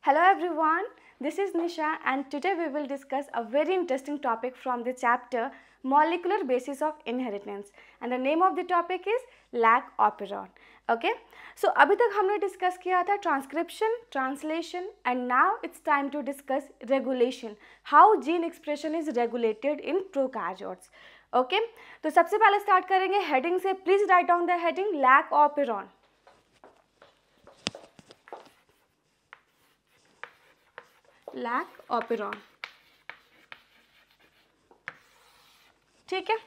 Hello everyone, this is Nisha and today we will discuss a very interesting topic from the chapter Molecular Basis of Inheritance and the name of the topic is lac operon. Okay, so अभी तक हमने discuss किया था transcription, translation and now it's time to discuss regulation, how gene expression is regulated in prokaryotes. Okay, तो सबसे पहले start करेंगे heading से. Please write down the heading lac operon. Lac operon. ठीक है,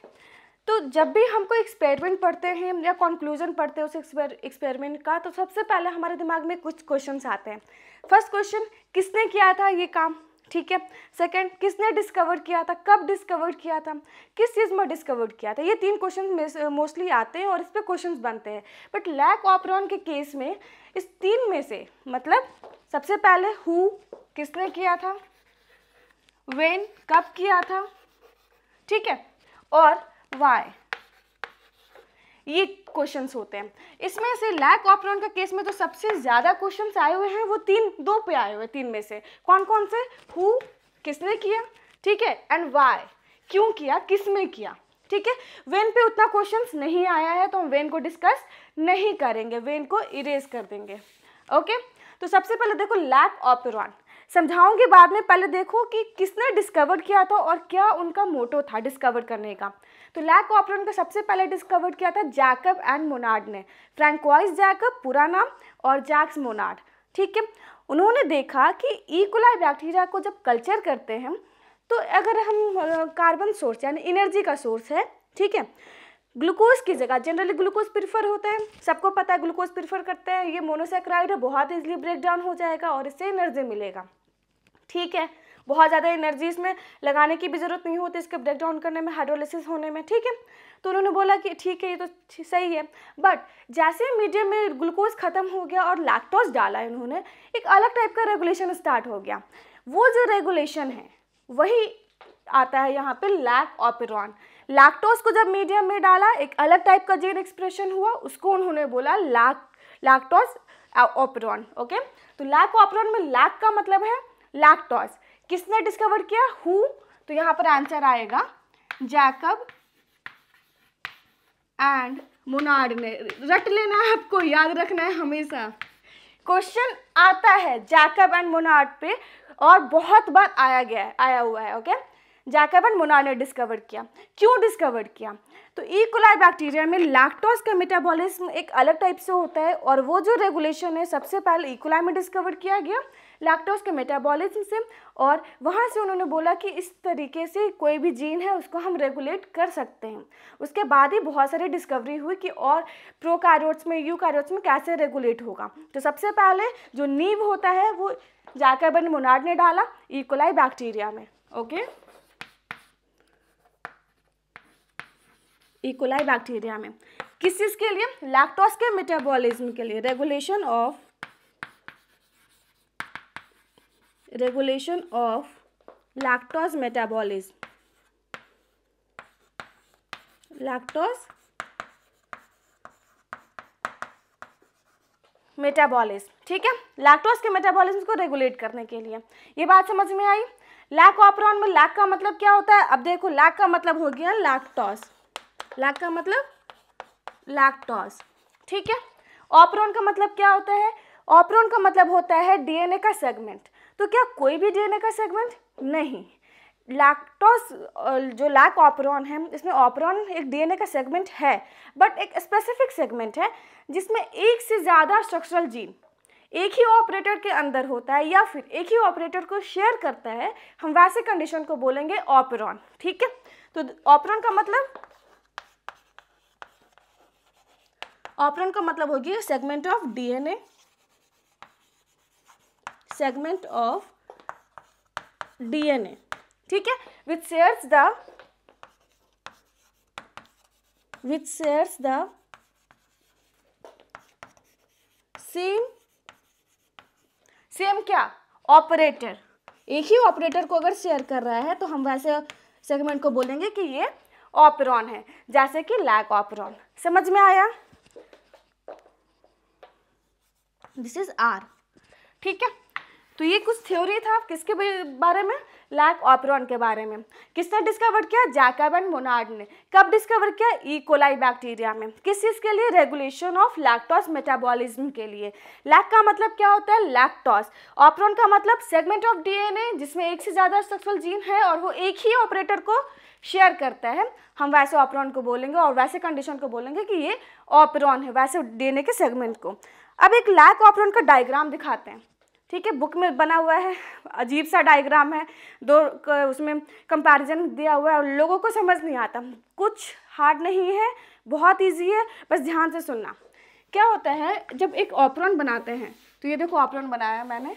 तो जब भी हम कोई एक्सपेरिमेंट पढ़ते हैं या कंक्लूजन पढ़ते हैं उस एक्सपेरिमेंट का, तो सबसे पहले हमारे दिमाग में कुछ क्वेश्चंस आते हैं. फर्स्ट क्वेश्चन, किसने किया था ये काम. ठीक है. सेकंड, किसने डिस्कवर किया था, कब डिस्कवर किया था, किस चीज़ में डिस्कवर किया था. ये तीन क्वेश्चन मोस्टली आते हैं और इस पर क्वेश्चन बनते हैं. बट लैक ऑपेरॉन के केस में इस तीन में से मतलब सबसे पहले हु, किसने किया था, व्हेन, कब किया था, ठीक है, और व्हाई, ये क्वेश्चंस होते हैं. इसमें से लैक ऑपेरॉन का केस में तो सबसे ज़्यादा क्वेश्चंस आए हुए हैं वो दो पे आए हुए. तीन में से कौन कौन से, हु, किसने किया, ठीक है, एंड व्हाई, क्यों किया, किस में किया. ठीक है, वेन पे उतना क्वेश्चंस नहीं आया है तो हम वेन को डिस्कस नहीं करेंगे, वेन को इरेज कर देंगे. ओके, तो सबसे पहले देखो लैक ऑपेरॉन, समझाऊंगी बाद में. पहले देखो कि किसने डिस्कवर किया था और क्या उनका मोटो था डिस्कवर करने का. तो लैक ऑपेरॉन का सबसे पहले डिस्कवर किया था जैकब एंड मोनार्ड ने. फ्रैंकोइस जैकब पूरा नाम और जैक्स मोनार्ड. ठीक है, उन्होंने देखा कि ई कोलाई बैक्टीरिया को जब कल्चर करते हैं तो अगर हम कार्बन सोर्स यानी एनर्जी का सोर्स है, ठीक है, ग्लूकोज की जगह जनरली ग्लूकोज प्रीफर होता है, सबको पता है ग्लूकोज प्रीफर करते हैं. ये मोनोसैकेराइड है, बहुत इजीली ब्रेक डाउन हो जाएगा और इससे एनर्जी मिलेगा. ठीक है, बहुत ज़्यादा एनर्जी इसमें लगाने की भी ज़रूरत नहीं होती इसके ब्रेक डाउन करने में, हाइड्रोलिसिस होने में. ठीक है, तो उन्होंने बोला कि ठीक है ये तो सही है. बट जैसे मीडियम में ग्लूकोज ख़त्म हो गया और लैक्टोज डाला इन्होंने, एक अलग टाइप का रेगुलेशन स्टार्ट हो गया. वो जो रेगुलेशन है वही आता है यहाँ पे लैक ऑपेरॉन. लैक्टोज को जब मीडियम में डाला एक अलग टाइप का जीन एक्सप्रेशन हुआ, उसको उन्होंने बोला लैक्टोज ऑपेरॉन. ओके, तो लैक ऑपेरॉन में लैक का मतलब है लैक्टोज. किसने डिस्कवर किया, हु, तो यहाँ पर आंसर आएगा जैकब एंड मोनार्ड ने. रट लेना है, आपको याद रखना है हमेशा. क्वेश्चन आता है जैकब एंड मोनार्ड पे और बहुत बार आया हुआ है. ओके, जैकब एंड मोनार्ड ने डिस्कवर किया. क्यों डिस्कवर किया, तो ई कोलाई बैक्टीरिया में लैक्टोज का मेटाबॉलिज्म एक अलग टाइप से होता है और वो जो रेगुलेशन है सबसे पहले ई कोलाई में डिस्कवर किया गया लैक्टोज के मेटाबॉलिज्म से. और वहाँ से उन्होंने बोला कि इस तरीके से कोई भी जीन है उसको हम रेगुलेट कर सकते हैं. उसके बाद ही बहुत सारी डिस्कवरी हुई कि और प्रोकैरियोट्स में, यूकैरियोट्स में कैसे रेगुलेट होगा. तो सबसे पहले जो नींव होता है वो जैकब एंड मोनार्ड ने डाला ई कोलाई बैक्टीरिया में. ओके, ई कोलाई बैक्टीरिया में किस चीज़ के लिए, लैक्टोज के मेटाबॉलिज्म के लिए, regulation of lactose metabolism. Lactose metabolism, ठीक है, लैक्टोज के मेटाबॉलिज्म को रेगुलेट करने के लिए. ये बात समझ में आई. लैक ऑपेरॉन में लैक का मतलब क्या होता है, अब देखो लैक का मतलब हो गया लैक्टोज, लैक का मतलब लैक्टोज. ठीक है, ऑपेरॉन का मतलब क्या होता है, ऑपेरॉन का मतलब होता है डीएनए का सेगमेंट. तो क्या कोई भी डीएनए का सेगमेंट नहीं, लैक्टोज जो लैक ऑपेरॉन है इसमें ऑपेरॉन एक डीएनए का सेगमेंट है बट एक स्पेसिफिक सेगमेंट है जिसमें एक से ज़्यादा स्ट्रक्चरल जीन एक ही ऑपरेटर के अंदर होता है या फिर एक ही ऑपरेटर को शेयर करता है. हम वैसे कंडीशन को बोलेंगे ऑपेरॉन. ठीक है, तो ऑपेरॉन का मतलब होगी segment of DNA, segment of DNA. ठीक है, which shares the सेम क्या, ऑपरेटर. एक ही ऑपरेटर को अगर शेयर कर रहा है तो हम वैसे सेगमेंट को बोलेंगे कि ये ऑपेरॉन है, जैसे कि लैक ऑपेरॉन. समझ में आया, दिस इज आर. ठीक है, तो ये कुछ थ्योरी था किसके बारे में, लैक ऑपरॉन के बारे में। किसने डिस्कवर किया, जैकब एंड मोनार्ड ने। कब डिस्कवर किया, ई कोलाई बैक्टीरिया में। किस चीज़ के लिए, रेगुलेशन ऑफ लैक्टोज मेटाबॉलिज्म के लिए। लैक का मतलब क्या होता है, लैक्टोज। ऑपरॉन का मतलब सेगमेंट ऑफ डीएनए जिसमें एक से ज़्यादा स्ट्रक्चरल जीन है और वो एक ही ऑपरेटर को शेयर करता है, हम वैसे ऑपरॉन को बोलेंगे और वैसे कंडीशन को बोलेंगे कि ये ऑपरॉन है, वैसे डीएनए के सेगमेंट को। अब एक लैक ऑपरॉन का डायग्राम दिखाते हैं, ठीक है, बुक में बना हुआ है, अजीब सा डायग्राम है, दो उसमें कंपैरिजन दिया हुआ है और लोगों को समझ नहीं आता। कुछ हार्ड नहीं है, बहुत इजी है, बस ध्यान से सुनना। क्या होता है जब एक ऑपरॉन बनाते हैं, तो ये देखो ऑपरॉन बनाया मैंने।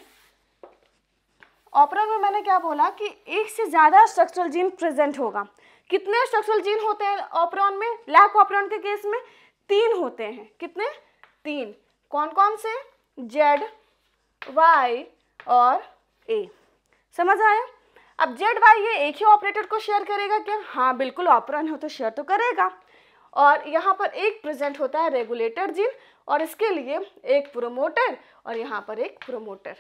ऑपरॉन में मैंने क्या बोला कि एक से ज़्यादा स्ट्रक्चरल जीन प्रेजेंट होगा। कितने स्ट्रक्चरल जीन होते हैं ऑपरॉन में, लैक ऑपरॉन के केस में 3 होते हैं। कितने, 3। कौन कौन से, जेड, वाई और ए। समझ आया। अब जेड वाई ये एक ही ऑपरेटर को शेयर करेगा क्या, हाँ बिल्कुल, ऑपरॉन हो तो शेयर तो करेगा। और यहाँ पर एक प्रेजेंट होता है रेगुलेटर जीन और इसके लिए एक प्रोमोटर और यहाँ पर एक प्रोमोटर।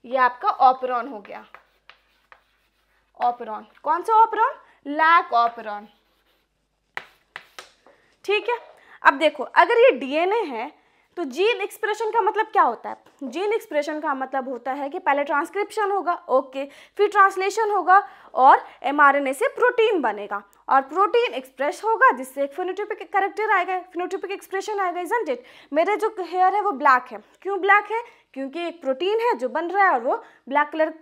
ये आपका ऑपरॉन हो गया। ऑपरॉन, कौन सा ऑपरॉन, लैक ऑपरॉन। ठीक है। अब देखो अगर ये डीएनए है तो जीन एक्सप्रेशन का मतलब क्या होता है, जीन एक्सप्रेशन का मतलब होता है कि पहले ट्रांसक्रिप्शन होगा, ओके, फिर ट्रांसलेशन होगा और एमआरएनए से प्रोटीन बनेगा और प्रोटीन एक्सप्रेस होगा जिससे एक फिनोटाइपिक कैरेक्टर आएगा, फिनोटाइपिक एक्सप्रेशन आएगा, इजंट इट। मेरे जो हेयर है वो ब्लैक है, क्यों ब्लैक है, क्योंकि एक प्रोटीन है जो बन रहा है और वो ब्लैक कलर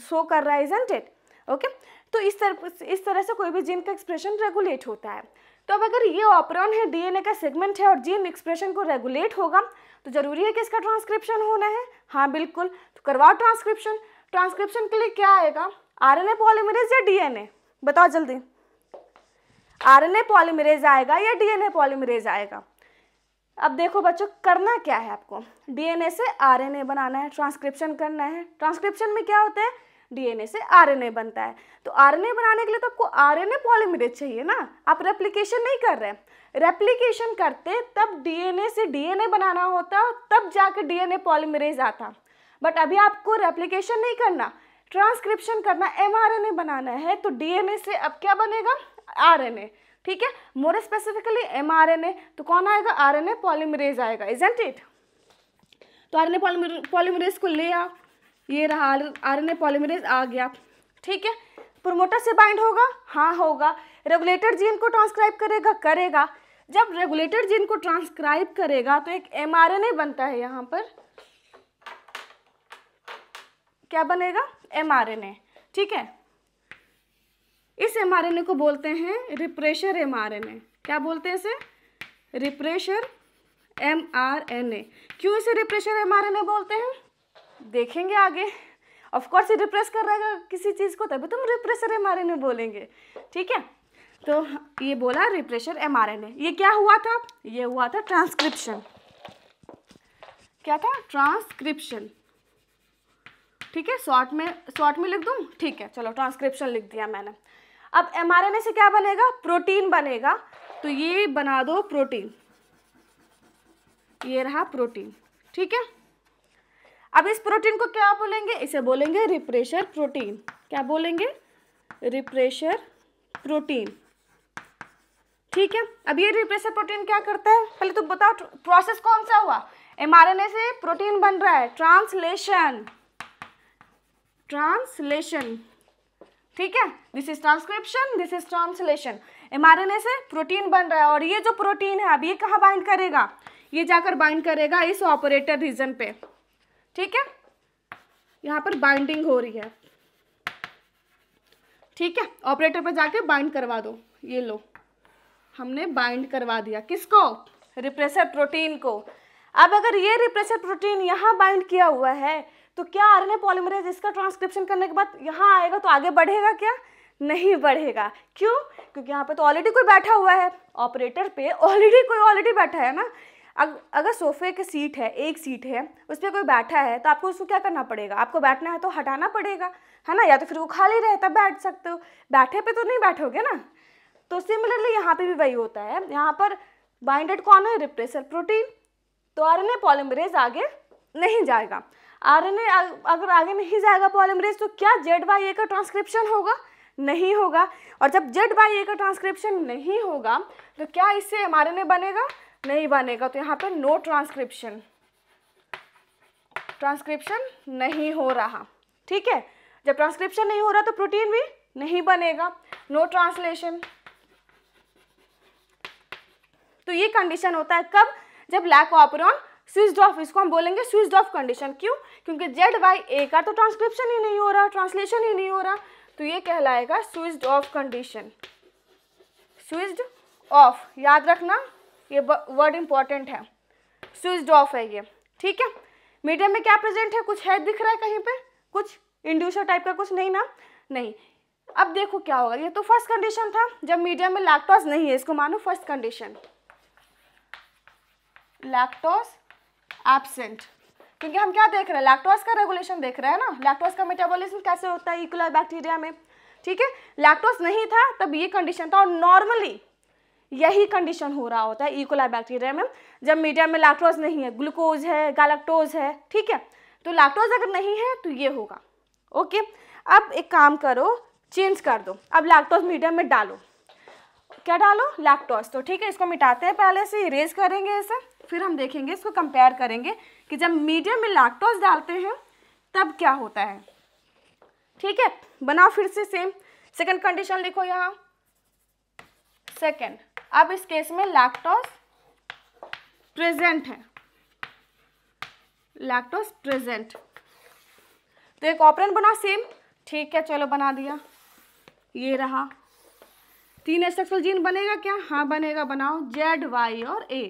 शो कर रहा है, इजंट इट। ओके, तो इस तरह से कोई भी जीन का एक्सप्रेशन रेगुलेट होता है। तो अब अगर ये ऑपरॉन है, डीएनए का सेगमेंट है और जीन एक्सप्रेशन को रेगुलेट होगा तो जरूरी है कि इसका ट्रांसक्रिप्शन होना है, हाँ बिल्कुल। तो करवाओ ट्रांसक्रिप्शन। ट्रांसक्रिप्शन के लिए क्या आएगा, आरएनए पॉलीमरेज या डीएनए, बताओ जल्दी। आरएनए पॉलीमरेज आएगा या डीएनए पॉलीमरेज आएगा। अब देखो बच्चों करना क्या है आपको, डीएनए से आरएनए बनाना है, ट्रांसक्रिप्शन करना है। ट्रांसक्रिप्शन में क्या होता है, डीएनए से आरएनए बनता है। तो आरएनए बनाने के लिए तो आपको आरएनए पॉलीमरेज चाहिए ना, आप रेप्लिकेशन नहीं कर रहे। रेप्लिकेशन करते तब डीएनए से डीएनए बनाना होता, तब जाके डीएनए पॉलीमरेज आता। बट अभी आपको रेप्लिकेशन नहीं करना, ट्रांसक्रिप्शन करना, एमआरएनए बनाना है। तो डीएनए से अब क्या बनेगा, आरएनए। ठीक है, मोर स्पेसिफिकली एमआरएनए। तो कौन आएगा, आरएनए पॉलीमरेज आएगा, इजंट इट। तो आरएनए पॉलीमरेज को ले आओ, ये रहा आरएनए पॉलीमरेज आ गया। ठीक है, प्रोमोटर से बाइंड होगा, हाँ होगा। रेगुलेटर जीन को ट्रांसक्राइब करेगा, करेगा। जब रेगुलेटर जीन को ट्रांसक्राइब करेगा तो एक एमआरएनए बनता है, यहाँ पर क्या बनेगा, एमआरएनए। ठीक है, इस एमआरएनए को बोलते हैं रिप्रेशर एमआरएनए। क्या बोलते हैं इसे, रिप्रेशर एमआरएनए। क्यों इसे रिप्रेशर एमआरएनए बोलते हैं, देखेंगे आगे। ऑफ कोर्स ये रिप्रेस कर रहेगा किसी चीज़ को, तभी तुम रिप्रेसर एमआरएनए बोलेंगे। ठीक है, तो ये बोला रिप्रेशर एमआरएनए। ये क्या हुआ था, ये हुआ था ट्रांसक्रिप्शन। क्या था, ट्रांसक्रिप्शन। ठीक है, शॉर्ट में लिख दूँ, ठीक है, चलो ट्रांसक्रिप्शन लिख दिया मैंने। अब एमआरएनए से क्या बनेगा, प्रोटीन बनेगा। तो ये बना दो प्रोटीन, ये रहा प्रोटीन। ठीक है, अब इस प्रोटीन को क्या बोलेंगे, इसे बोलेंगे रिप्रेशर प्रोटीन। क्या बोलेंगे, रिप्रेशर प्रोटीन। ठीक है, अब ये रिप्रेशर प्रोटीन क्या करता है, पहले तो बताओ प्रोसेस कौन सा हुआ, एमआरएनए से प्रोटीन बन रहा है, ट्रांसलेशन। ट्रांसलेशन, ठीक है, this is transcription, this is translation. MRNA से प्रोटीन बन रहा है और ये जो प्रोटीन है अब ये कहाँ बाइंड करेगा, ये जाकर बाइंड करेगा इस ऑपरेटर रीजन पे। ठीक है, यहाँ पर बाइंडिंग हो रही है। ठीक है, ऑपरेटर पर जाके बाइंड करवा दो। ये लो, हमने बाइंड करवा दिया, किसको, रिप्रेसर प्रोटीन को। अब अगर ये रिप्रेसर प्रोटीन यहाँ बाइंड किया हुआ है तो क्या आरएनए पॉलीमरेज इसका ट्रांसक्रिप्शन करने के बाद यहाँ आएगा तो आगे बढ़ेगा क्या, नहीं बढ़ेगा। क्यों, क्योंकि यहाँ पे तो ऑलरेडी कोई बैठा हुआ है, ऑपरेटर पे ऑलरेडी बैठा है ना। अगर सोफे की सीट है, एक सीट है, उस पर कोई बैठा है तो आपको उसको क्या करना पड़ेगा, आपको बैठना है तो हटाना पड़ेगा, है ना, या तो फिर वो खाली रहे तब बैठ सकते हो, बैठे पे तो नहीं बैठोगे ना। तो सिमिलरली यहाँ पे भी वही होता है, यहाँ पर बाइंडेड कौन है, रिप्रेसर प्रोटीन। तो आरएनए पॉलीमरेज आगे नहीं जाएगा। आरएनए अगर आगे नहीं जाएगा पॉलीमरेज तो क्या ZYA का ट्रांसक्रिप्शन होगा? नहीं होगा। और जब ZYA का ट्रांसक्रिप्शन नहीं होगा तो क्या इससे mRNA बनेगा? नहीं बनेगा। तो यहाँ पे नो ट्रांसक्रिप्शन, ट्रांसक्रिप्शन नहीं हो रहा। ठीक है, जब ट्रांसक्रिप्शन नहीं हो रहा तो प्रोटीन भी नहीं बनेगा, नो ट्रांसलेशन। तो ये कंडीशन होता है कब? जब लैक ऑपरॉन स्विच्ड ऑफ, इसको हम बोलेंगे स्विच्ड ऑफ कंडीशन। क्यों? क्योंकि ZYA का तो ट्रांसक्रिप्शन ही नहीं हो रहा, ट्रांसलेशन ही नहीं हो रहा, तो ये कहलाएगा switched off condition. Switched off, याद रखना ये वर्ड इंपॉर्टेंट है, स्विच्ड ऑफ है ये। ठीक है, मीडियम में क्या प्रेजेंट है? कुछ है दिख रहा है कहीं पे? कुछ इंड्यूसर टाइप का कुछ नहीं ना? नहीं। अब देखो क्या होगा, ये तो फर्स्ट कंडीशन था जब मीडियम में लैक्टोज नहीं है, इसको मानो फर्स्ट कंडीशन, लैक्टोज एब्सेंट। क्योंकि हम क्या देख रहे हैं? लैक्टोज का रेगुलेशन देख रहे हैं ना, लैक्टोज का मेटाबॉलिज्म कैसे होता है इकोलाई बैक्टीरिया में। ठीक है, लैक्टोज नहीं था तब ये कंडीशन था, और नॉर्मली यही कंडीशन हो रहा होता है इकोलाई बैक्टीरिया में जब मीडियम में लैक्टोज नहीं है, ग्लूकोज है, गैलेक्टोज है। ठीक है, तो लैक्टोज अगर नहीं है तो ये होगा। ओके, अब एक काम करो, चेंज कर दो, अब लैक्टोज मीडियम में डालो। क्या डालो? लैक्टोज। तो ठीक है, इसको मिटाते हैं, पहले से इरेज करेंगे इसे, फिर हम देखेंगे, इसको कंपेयर करेंगे कि जब मीडियम में लैक्टोज डालते हैं तब क्या होता है। ठीक है, बनाओ फिर से सेम, सेकंड कंडीशन लिखो यहाँ, सेकंड। अब इस केस में लैक्टोज प्रेजेंट है, लैक्टोज प्रेजेंट, तो एक ऑपरेंट बना सेम। ठीक है, चलो बना दिया, ये रहा। 3 स्ट्रक्चरल जीन बनेगा क्या? हाँ बनेगा, बनाओ, ZY और A,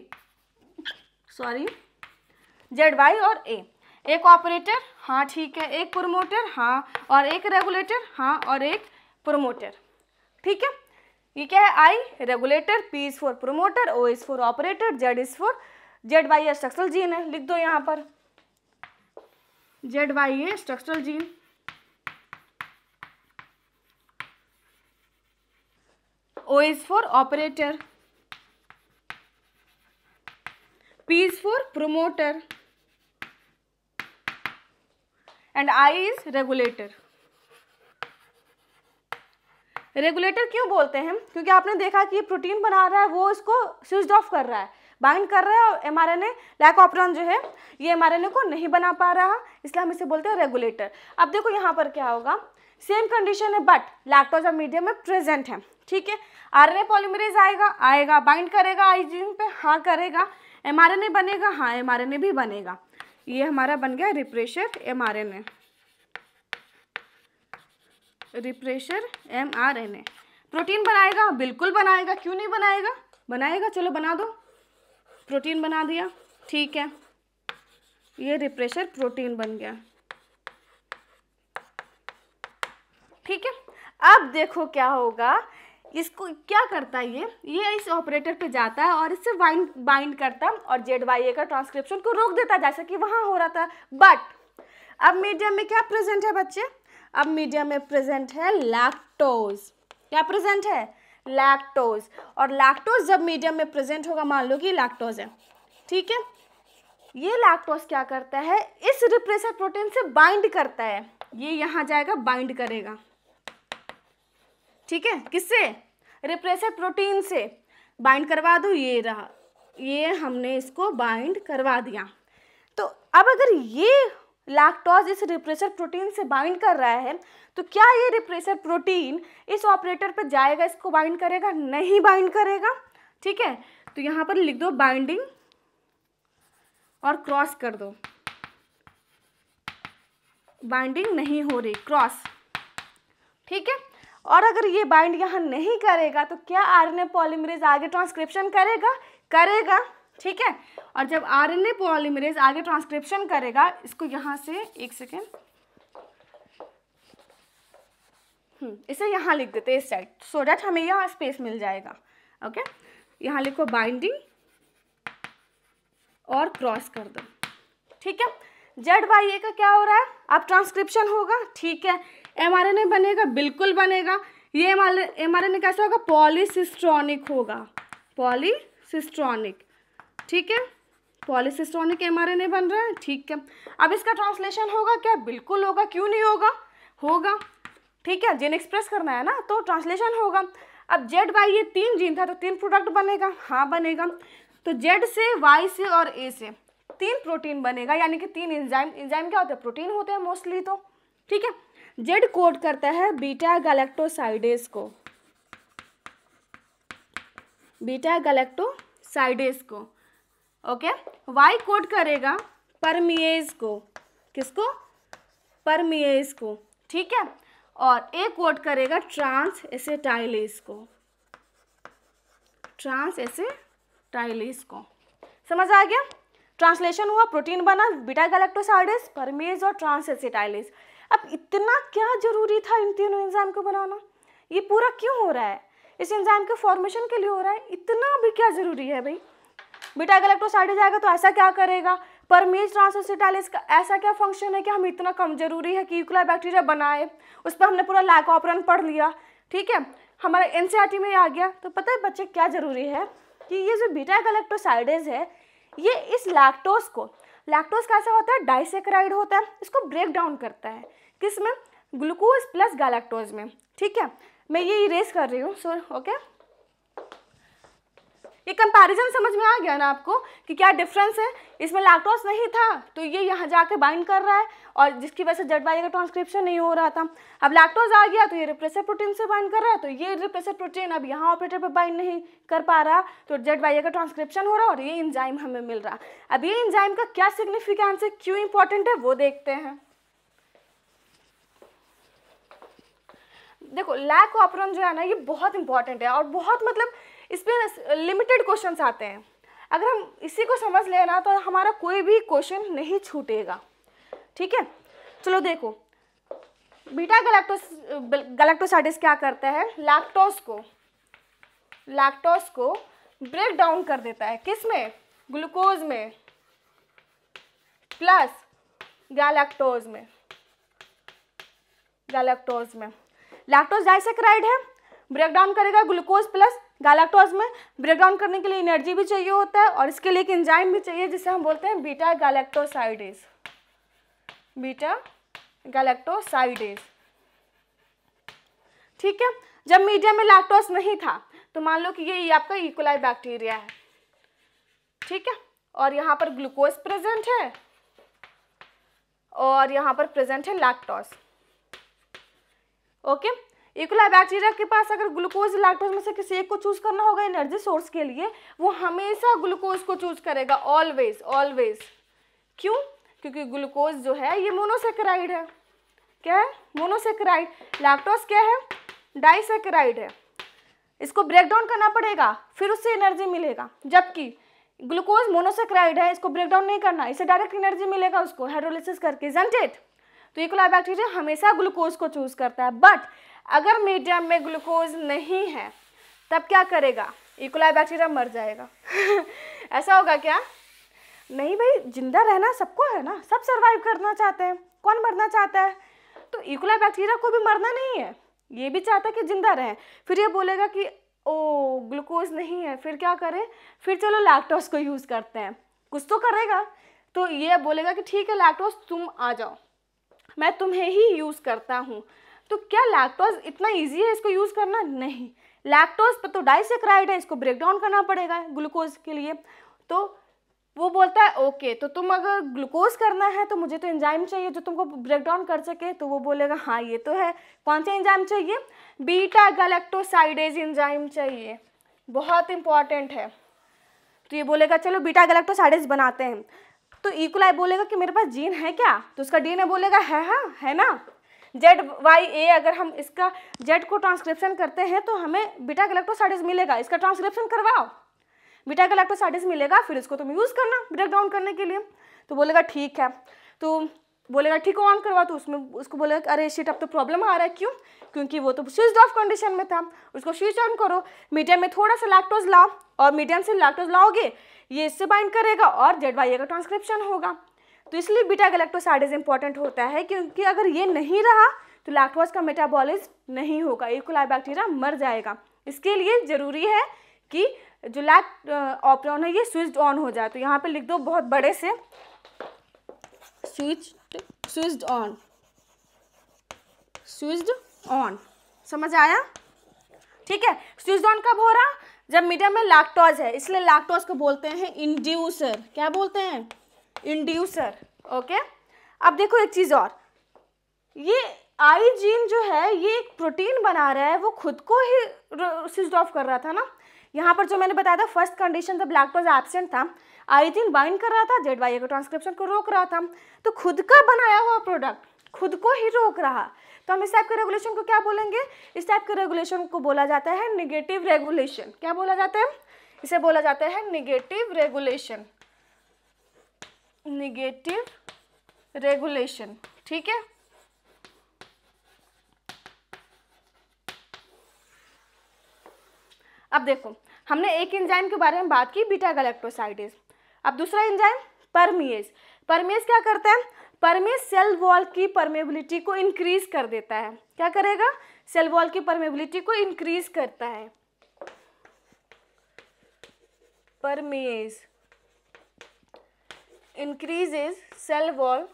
सॉरी ZY और A। एक ऑपरेटर, हाँ ठीक है, एक प्रोमोटर, हाँ, और एक रेगुलेटर, हाँ, और एक प्रोमोटर। ठीक है, ये क्या है? I regulator, P is for promoter, O is for operator, Z is for ZYA structural gene है, लिख दो यहाँ पर ZYA structural gene. O is for operator, P is for promoter, and I is regulator। Regulator क्यों बोलते हैं? क्योंकि आपने देखा कि ये प्रोटीन बना रहा है, वो इसको स्विच ऑफ कर रहा है, बाइंड कर रहा है, और mRNA लैक ऑपरॉन जो है ये mRNA को नहीं बना पा रहा, इसलिए हम इसे बोलते हैं रेगुलेटर। अब देखो यहाँ पर क्या होगा, सेम कंडीशन है बट लैक्टोज अब मीडियम में प्रेजेंट है। ठीक है, आरएनए पॉलीमरेज आएगा, बाइंड करेगा आई जीन पे, हाँ करेगा, mRNA बनेगा, हाँ mRNA भी बनेगा। ये हमारा बन गया refresher mRNA, refresher mRNA। Protein बनाएगा? बिल्कुल बनाएगा, क्यों नहीं बनाएगा? बनाएगा, चलो बना दो, प्रोटीन बना दिया। ठीक है, ये रिप्रेशर प्रोटीन बन गया। ठीक है, अब देखो क्या होगा, इसको क्या करता है, ये इस ऑपरेटर पे जाता है और इससे बाइंड करता है और ZYA का ट्रांसक्रिप्शन को रोक देता है, जैसा कि वहाँ हो रहा था। बट अब मीडियम में क्या प्रेजेंट है बच्चे? अब मीडियम में प्रेजेंट है लैक्टोज। क्या प्रेजेंट है? लैक्टोज। और लैक्टोज जब मीडियम में प्रेजेंट होगा, मान लो कि लैक्टोज है, ठीक है, ये लैक्टोज क्या करता है, इस रिप्रेसर प्रोटीन से बाइंड करता है, ये यहाँ जाएगा बाइंड करेगा। ठीक है, किससे? रिप्रेसर प्रोटीन से बाइंड करवा दो, ये रहा, ये हमने इसको बाइंड करवा दिया। तो अब अगर ये लैक्टोज इस रिप्रेसर प्रोटीन से बाइंड कर रहा है तो क्या ये रिप्रेसर प्रोटीन इस ऑपरेटर पे जाएगा, इसको बाइंड करेगा? नहीं बाइंड करेगा। ठीक है, तो यहाँ पर लिख दो बाइंडिंग और क्रॉस कर दो, बाइंडिंग नहीं हो रही, क्रॉस। ठीक है, और अगर ये बाइंड यहाँ नहीं करेगा तो क्या आरएनए पॉलीमरेज आगे ट्रांसक्रिप्शन करेगा? करेगा। ठीक है, और जब आरएनए पॉलीमरेज आगे ट्रांसक्रिप्शन करेगा, इसको यहाँ से एक सेकेंड, इसे यहाँ लिख देते हैं इस साइड, सो डैट हमें यहाँ स्पेस मिल जाएगा। ओके, यहाँ लिखो बाइंडिंग और क्रॉस कर दो। ठीक है, ZYA का क्या हो रहा है? अब ट्रांसक्रिप्शन होगा। ठीक है, mRNA बनेगा, बिल्कुल बनेगा। ये mRNA कैसा होगा? पॉलीसिस्ट्रॉनिक होगा, पॉलीसिस्ट्रॉनिक। ठीक है, पॉलीसिस्टोनिक mRNA बन रहा है, ठीक है। अब इसका ट्रांसलेशन होगा क्या? बिल्कुल होगा, क्यों नहीं होगा? होगा, ठीक है। जीन एक्सप्रेस करना है ना, तो ट्रांसलेशन होगा। अब जेड वाई ये 3 जीन था, तो 3 प्रोडक्ट बनेगा, हाँ बनेगा। तो जेड से, वाई से और ए से 3 प्रोटीन बनेगा, यानी कि 3 एंजाइम। एंजाइम क्या होते हैं? प्रोटीन होते हैं मोस्टली, तो ठीक है। जेड कोड करता है बीटा गैलेक्टोसाइडेज को, बीटा गैलेक्टोसाइडेज को, ओके। वाई कोड करेगा परमिएज को, किसको? परमिएज को, ठीक है। और ए कोड करेगा ट्रांस एसिटाइलेज को, ट्रांस एसिटाइलेज को। समझ आ गया? ट्रांसलेशन हुआ, प्रोटीन बना, बीटा गैलेक्टोसाइडेज, परमेज और ट्रांस एसिटाइलेज। अब इतना क्या जरूरी था इन तीनों एंजाइम को बनाना? ये पूरा क्यों हो रहा है? इस एंजाइम के फॉर्मेशन के लिए हो रहा है, इतना भी क्या जरूरी है भाई? बीटा गैलेक्टोसाइडेज आएगा तो ऐसा क्या करेगा? परमेज ट्रांस एसिटाइलेज का ऐसा क्या फंक्शन है कि हम इतना कम जरूरी है कि यूकेरियोटिक बैक्टीरिया बनाए? उस पर हमने पूरा लैक ऑपरेंट पढ़ लिया, ठीक है, हमारे एनसीईआरटी में आ गया। तो पता है बच्चे क्या जरूरी है कि ये जो बीटा गैलेक्टोसाइडेज है, ये इस लैक्टोज को, लैक्टोज कैसा होता है? डाइसेकेराइड होता है, इसको ब्रेक डाउन करता है, किस में? ग्लूकोज प्लस गैलेक्टोज में, ठीक है। मैं ये इरेज कर रही हूँ, सो ओके। ये कंपैरिजन समझ में आ गया ना आपको कि क्या डिफरेंस है? इसमें लैक्टोज नहीं था तो ये यहाँ जाके बाइंड कर रहा है, और जिसकी वजह से जेड वाई का ट्रांसक्रिप्शन नहीं हो रहा था। अब लैक्टोज आ गया तो ये रिप्रेसर प्रोटीन से बाइंड कर रहा है, तो ये रिप्रेसर प्रोटीन अब यहाँ ऑपरेटर पे बाइंड नहीं कर पा रहा, तो जेड वाई का ट्रांसक्रिप्शन हो रहा है और ये एंजाइम हमें मिल रहा। अब ये एंजाइम का क्या सिग्निफिकेंस है, क्यों इंपॉर्टेंट है, वो देखते हैं। देखो लैक ऑपरेंट जो है ना, ये बहुत इंपॉर्टेंट है और बहुत मतलब इस पर लिमिटेड क्वेश्चंस आते हैं। अगर हम इसी को समझ लेना तो हमारा कोई भी क्वेश्चन नहीं छूटेगा, ठीक है। चलो देखो, बीटा गैलेक्टोसाइडेज क्या करता है? लैक्टोज को ब्रेक डाउन कर देता है, किस में? ग्लूकोज में प्लस गैलेक्टोज में, लैक्टोज डाइसेकेराइड है, ब्रेक डाउन करेगा ग्लूकोज प्लस गैलेक्टोज में। ब्रेक डाउन करने के लिए एनर्जी भी चाहिए होता है और इसके लिए एक एंजाइम भी चाहिए जिसे हम बोलते हैं बीटा गैलेक्टोसाइडेज, बीटा गैलेक्टोसाइडेज, ठीक है। जब मीडियम में लैक्टोज नहीं था तो मान लो कि ये आपका इकोलाई बैक्टीरिया है, ठीक है, और यहाँ पर ग्लूकोज प्रेजेंट है और यहाँ पर प्रेजेंट है लैक्टोज, ओके। इकोलाई बैक्टीरिया के पास अगर ग्लूकोज लैक्टोज में से किसी एक को चूज करना होगा एनर्जी सोर्स के लिए, वो हमेशा ग्लूकोज को चूज करेगा, ऑलवेज। क्यों? क्योंकि ग्लूकोज जो है ये मोनोसेकेराइड है। क्या है? मोनोसेकेराइड। लैक्टोज क्या है? डाइसेकेराइड है। इसको ब्रेक डाउन करना पड़ेगा फिर उससे एनर्जी मिलेगा, जबकि ग्लूकोज मोनोसेकेराइड है, इसको ब्रेक डाउन नहीं करना, इससे डायरेक्ट एनर्जी मिलेगा उसको हाइड्रोलिसिस करके, इजंट इट? तो इकोलाई बैक्टीरिया हमेशा ग्लूकोज को चूज करता है। बट अगर मीडियम में ग्लूकोज नहीं है तब क्या करेगा? इकोलाई बैक्टीरिया मर जाएगा। ऐसा होगा क्या? नहीं भाई, जिंदा रहना सबको है ना, सब सरवाइव करना चाहते हैं, कौन मरना चाहता है? तो इकोलाई बैक्टीरिया को भी मरना नहीं है, ये भी चाहता है कि जिंदा रहे। फिर ये बोलेगा कि ओ ग्लूकोज नहीं है, फिर क्या करें? फिर चलो लैक्टोज को यूज करते हैं, कुछ तो करेगा। तो ये बोलेगा कि ठीक है लैक्टोज तुम आ जाओ, मैं तुम्हें ही यूज करता हूँ। तो क्या लैक्टोज इतना इजी है इसको यूज करना? नहीं, लैक्टोज पर तो डाइसेकेराइड है, इसको ब्रेक डाउन करना पड़ेगा ग्लूकोज के लिए। तो वो बोलता है ओके, तो तुम अगर ग्लूकोज करना है तो मुझे तो एंजाइम चाहिए जो तुमको ब्रेक डाउन कर सके। तो वो बोलेगा हाँ ये तो है। कौन सा एंजाइम चाहिए? बीटा गैलेक्टोसाइडेज एंजाइम चाहिए, बहुत इंपॉर्टेंट है। तो ये बोलेगा चलो बीटा गैलेक्टोसाइडेज बनाते हैं। तो इकोलाई बोलेगा कि मेरे पास जीन है क्या? तो उसका डीएनए बोलेगा है, हाँ है ना, ZYA। अगर हम इसका जेड को ट्रांसक्रिप्शन करते हैं तो हमें बीटा गैलेक्टोसाइडेज मिलेगा, इसका ट्रांसक्रिप्शन करवाओ, बीटा गैलेक्टोसाइडेज मिलेगा, फिर इसको तुम यूज़ करना ब्रेक डाउन करने के लिए। तो बोलेगा ठीक है। तो बोलेगा ठीक है ऑन करवा। तो उसमें उसको बोलेगा अरे शिट अब तो प्रॉब्लम आ रहा है। क्यों? क्योंकि वो तो स्विच ऑफ कंडीशन में था, उसको स्विच ऑन करो, मीडियम में थोड़ा सा लैक्टोज लाओ और मीडियम से लैक्टोज लाओगे, ये इससे बाइंड करेगा और ZYA का ट्रांसक्रिप्शन होगा। तो इसलिए बीटा गैलेक्टोसाइडेज इंपॉर्टेंट होता है, क्योंकि अगर ये नहीं रहा तो लैक्टोज का मेटाबॉलिज्म नहीं होगा, इकोलाई बैक्टीरिया मर जाएगा। इसके लिए ज़रूरी है कि जो लैक ऑपरेन है ये स्विच्ड ऑन हो जाए। तो यहाँ पे लिख दो बहुत बड़े से, स्विच्ड ऑन, स्विच्ड ऑन। समझ आया? ठीक है। स्विच्ड ऑन कब हो रहा? जब मीडियम में लैक्टोज है, इसलिए लैक्टोज को बोलते हैं इंड्यूसर। क्या बोलते हैं? इंड्यूसर। ओके। अब देखो एक चीज और, ये आई जीन जो है ये एक प्रोटीन बना रहा है, वो खुद को ही स्विच ऑफ कर रहा था ना। यहाँ पर जो मैंने बताया था फर्स्ट कंडीशन जब लैक्टोज एब्सेंट था, आई जीन बाइंड कर रहा था, ZYA के ट्रांसक्रिप्शन को रोक रहा था। तो खुद का बनाया हुआ प्रोडक्ट खुद को ही रोक रहा, तो हम इस टाइप के रेगुलेशन को क्या बोलेंगे? इस टाइप के रेगुलेशन को बोला जाता है निगेटिव रेगुलेशन। क्या बोला जाता है? इसे बोला जाता है निगेटिव रेगुलेशन, निगेटिव रेगुलेशन। ठीक है। अब देखो हमने एक एंजाइम के बारे में बात की, बीटा गैलेक्टोसाइडेज। अब दूसरा एंजाइम परमेज। परमेज क्या करता है? परमेज सेल वॉल की परमेबिलिटी को इंक्रीज कर देता है। क्या करेगा? सेल वॉल की परमेबिलिटी को इंक्रीज करता है। परमेज इंक्रीजेस सेल वॉल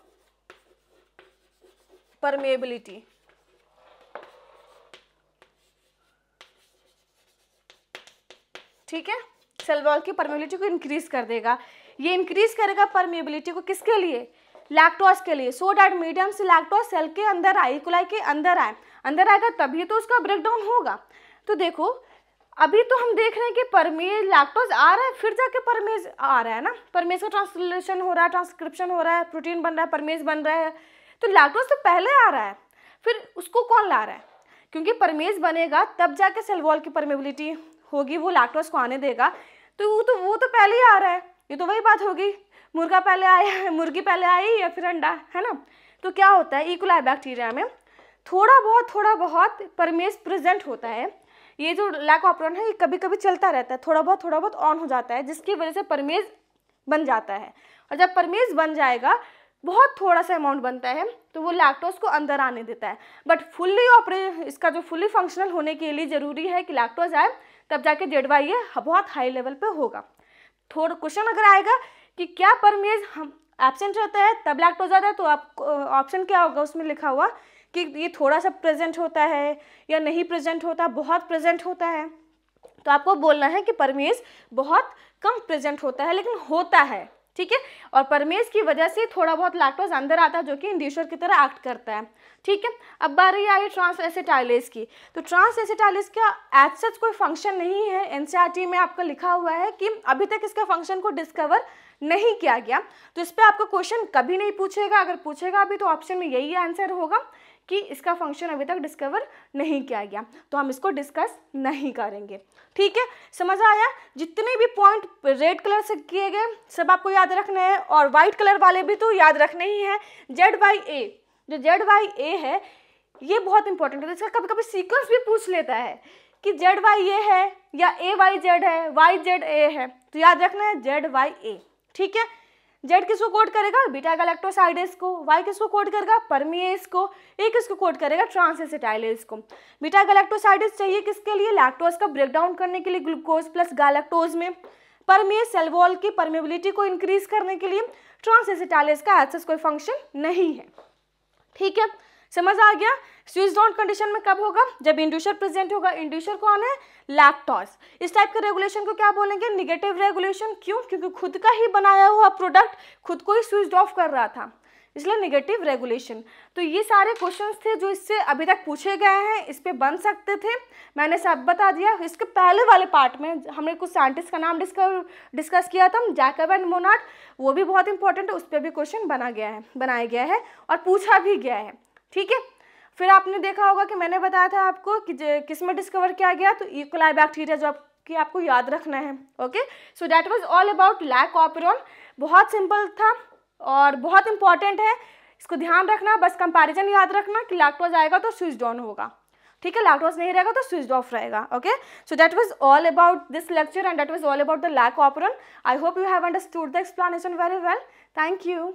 परमेबिलिटी। ठीक है। सेल वॉल की परमेबिलिटी को इंक्रीज कर देगा। ये इंक्रीज करेगा परमेबिलिटी को किसके लिए? लैक्टोज के लिए, सो डैट मीडियम से लैक्टोज सेल के अंदर आए, इकोलाई के अंदर आए। अंदर आएगा तभी तो उसका ब्रेकडाउन होगा। तो देखो अभी तो हम देख रहे हैं कि परमेज लैक्टोज आ रहा है, फिर जाके परमेज आ रहा है ना, परमेज का ट्रांसलेशन हो रहा है, ट्रांसक्रिप्शन हो रहा है, प्रोटीन बन रहा है, परमेज बन रहा है। तो लैक्टोज तो पहले आ रहा है, फिर उसको कौन ला रहा है? क्योंकि परमेज बनेगा तब जाके सेल वॉल की परमेबिलिटी होगी, वो लैक्टोज को आने देगा। तो वो तो पहले ही आ रहा है। ये तो वही बात होगी, मुर्गा पहले आया, मुर्गी पहले आई या फिर अंडा, है ना। तो क्या होता है, इकोलाई बैक्टीरिया में थोड़ा बहुत परमेज प्रेजेंट होता है। ये जो लैक ऑपरेन है ये कभी कभी चलता रहता है, थोड़ा बहुत ऑन हो जाता है, जिसकी वजह से परमेज बन जाता है। और जब परमेज बन जाएगा, बहुत थोड़ा सा अमाउंट बनता है, तो वो लैक्टोज को अंदर आने देता है। बट इसका जो फुली फंक्शनल होने के लिए ज़रूरी है कि लैक्टोज आए, तब जाके ZYA बहुत हाई लेवल पे होगा। थोड़ा क्वेश्चन अगर आएगा कि क्या परमेज हम एब्सेंट रहता है तब लैक्टोज आता है, तो आपको ऑप्शन क्या होगा उसमें लिखा हुआ कि ये थोड़ा सा प्रेजेंट होता है या नहीं प्रेजेंट होता, बहुत प्रेजेंट होता है। तो आपको बोलना है कि परमेज बहुत कम प्रेजेंट होता है लेकिन होता है। ठीक है। और परमेज की वजह से थोड़ा बहुत लैक्टोज अंदर आता है जो कि इंड्यूसर की तरह एक्ट करता है। ठीक है। अब बारी आई ट्रांस एसिटाइलेज की। तो ट्रांस एसिटाइलेज का एज सच कोई फंक्शन नहीं है। एनसीईआरटी में आपका लिखा हुआ है कि अभी तक इसका फंक्शन को डिस्कवर नहीं किया गया। तो इस पर आपका क्वेश्चन कभी नहीं पूछेगा, अगर पूछेगा अभी तो ऑप्शन में यही आंसर होगा कि इसका फंक्शन अभी तक डिस्कवर नहीं किया गया, तो हम इसको डिस्कस नहीं करेंगे। ठीक है। समझ आया? जितने भी पॉइंट रेड कलर से किए गए सब आपको याद रखने हैं, और वाइट कलर वाले भी तो याद रखने ही है। ZYA, जो ZYA है ये बहुत इंपॉर्टेंट है। इसका कभी कभी सीक्वेंस भी पूछ लेता है कि ZYA है या AYZ है, YZA है, तो याद रखना है ZYA। ठीक है। Z किसको कोड करेगा? बीटा गैलेक्टोसाइडेज को। Y किसको कोड करेगा? परमेज को। A किसको कोड करेगा? ट्रांस एसिटाइलेज को। बीटा गैलेक्टोसाइडेज चाहिए किसके लिए? लैक्टोज का ब्रेकडाउन करने के लिए ग्लूकोज प्लस गैलेक्टोज में। परमेज सेल वॉल की परमेबिलिटी को इंक्रीज करने के लिए। ट्रांस एसिटाइलेज का एक्सेस कोई फंक्शन नहीं है। ठीक है। समझ आ गया? स्विच्ड ऑन कंडीशन में कब होगा? जब इंड्यूसर प्रेजेंट होगा। इंड्यूसर कौन है? लैक्टोज। इस टाइप के रेगुलेशन को क्या बोलेंगे? Negative regulation. क्यों? क्योंकि खुद का ही बनाया हुआ प्रोडक्ट खुद को ही स्विच्ड ऑफ कर रहा था, इसलिए निगेटिव रेगुलेशन। तो ये सारे क्वेश्चंस थे जो इससे अभी तक पूछे गए हैं, इस पे बन सकते थे, मैंने सब बता दिया। इसके पहले वाले पार्ट में हमने कुछ साइंटिस्ट का नाम डिस्कस किया था, जैकब एंड मोनार्ड, वो भी बहुत इंपॉर्टेंट है, उस पर भी क्वेश्चन बनाया गया है और पूछा भी गया है। ठीक है। फिर आपने देखा होगा कि मैंने बताया था आपको कि किस में डिस्कवर किया गया, तो इकोलाई बैक्टीरिया, जो आपको याद रखना है। Okay. So that was all about lac operon. बहुत सिंपल था और बहुत इंपॉर्टेंट है, इसको ध्यान रखना। बस कंपैरिजन याद रखना कि लैक्टोज आएगा तो स्विच्ड ऑन होगा, ठीक है, लैक्टोज नहीं रहेगा तो स्विच्ड ऑफ रहेगा। Okay. So that was all about this lecture and that was all about the lac operon. I hope you have understood the explanation very well. Thank you.